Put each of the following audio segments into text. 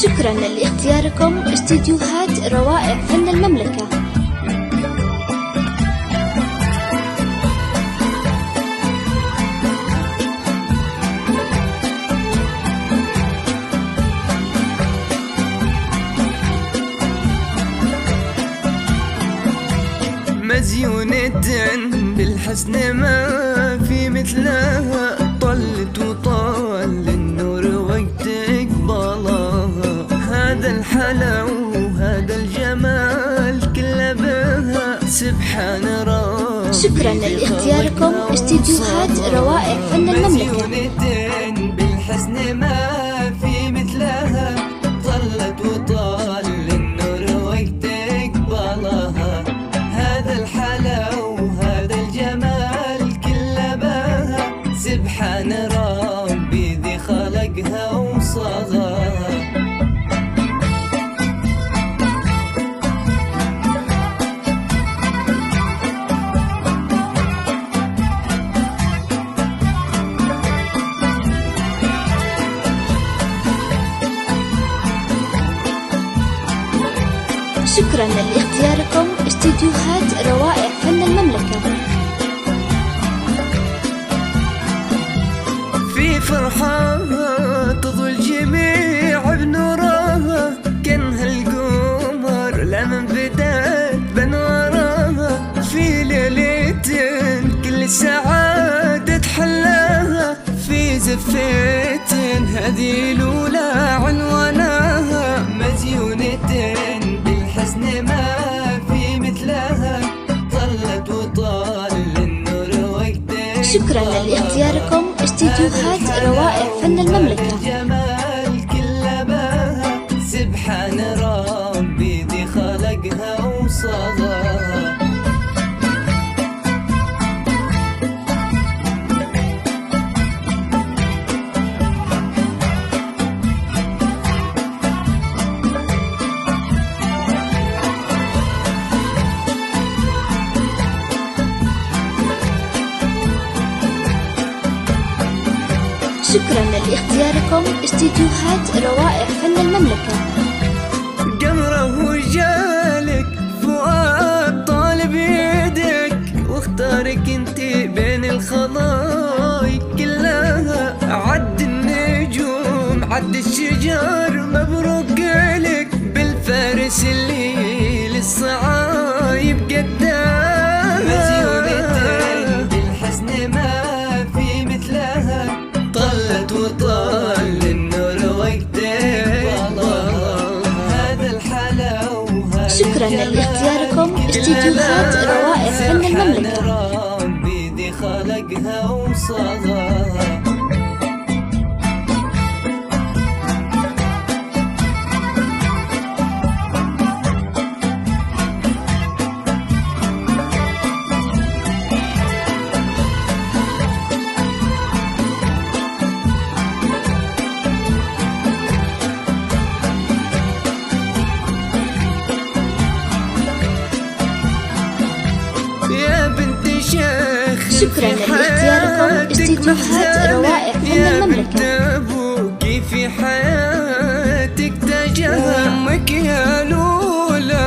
شكرا لاختياركم استديوهات روائع فن المملكة. مزيونة بالحسن ما في مثلها، طلت وطال النور وقتك بلاها، هذا الحلا وهذا الجمال كله بها سبحان ربي. شكرا لاختياركم استديوهات روائع فن المملكة. مزيونة بالحسن ما في مثلها، طلت وطال النور وقتك بلاها، هذا الحلا وهذا الجمال كله بها سبحان ربي ذي خلقها وصغاها. شكرا لاختياركم استديوهات روائع فن المملكة. في فرحة تضوي الجميع بنورها، كانها القمر لمن بدات بنورها، في ليلة كل السعادة تحلاها، في زفة هذه الأولى عنوانها، مزيونة بالحسن ما في مثلها، طلت وطال النور وقتك. شكرا لاختياركم استديوهات روائع فن المملكة. الجمال كله بها سبحان ربي ذي خلقها وصغاها. شكرا لاختياركم استديوهات روائع فن المملكة. قمره وجالك فؤاد طالب يدك، واختارك انت بين الخلايق كلها، عد النجوم عد الشجر مبروك لك، بالفارس اللي للصعايب قداها، مزيونة بالحسن ما في مثلها، طلت وطال النور وقتك هذا الحلا وهذا. شكرا لاختياركم استديوهات روائع فن المملكة. ربي ذي خلقها وصغاها. شكرا لاختياركم استديوهات روائع فن المملكة. أبوكي في حياتك تاجها، أمك يا لولا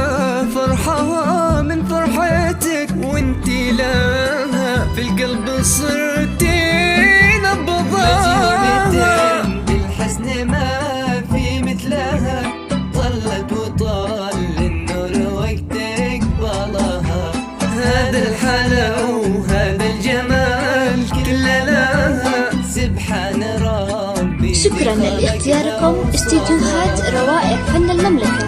فرحها من فرحتك، وانتي لها في القلب صرتي نبضها، مزيونة بالحسن ما في مثلها، طلت وطال النور وقتك بلاها، هذا الحلا وهذا الجمال كله لها سبحان ربي. شكرا لاختياركم استديوهات روائع فن المملكة.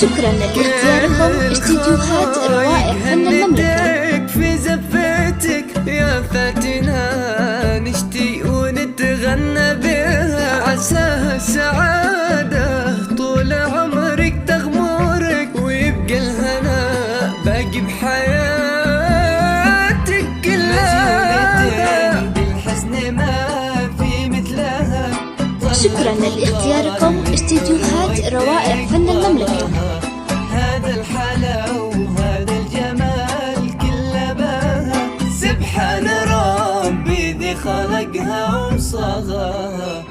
شكرا لاختياركم استديوهات روائع فن المملكة. في زفتك يا فاتنا نشتي ونتغنى بها، عساها السعادة طول عمرك تغمرك، ويبقى الهنا باقي بحياتك. ما في مثلها. شكرا لاختياركم استديوهات روائع فن المملكة. هذا الحلا وهذا الجمال كله بها، سبحان ربي ذي خلقها وصغاها.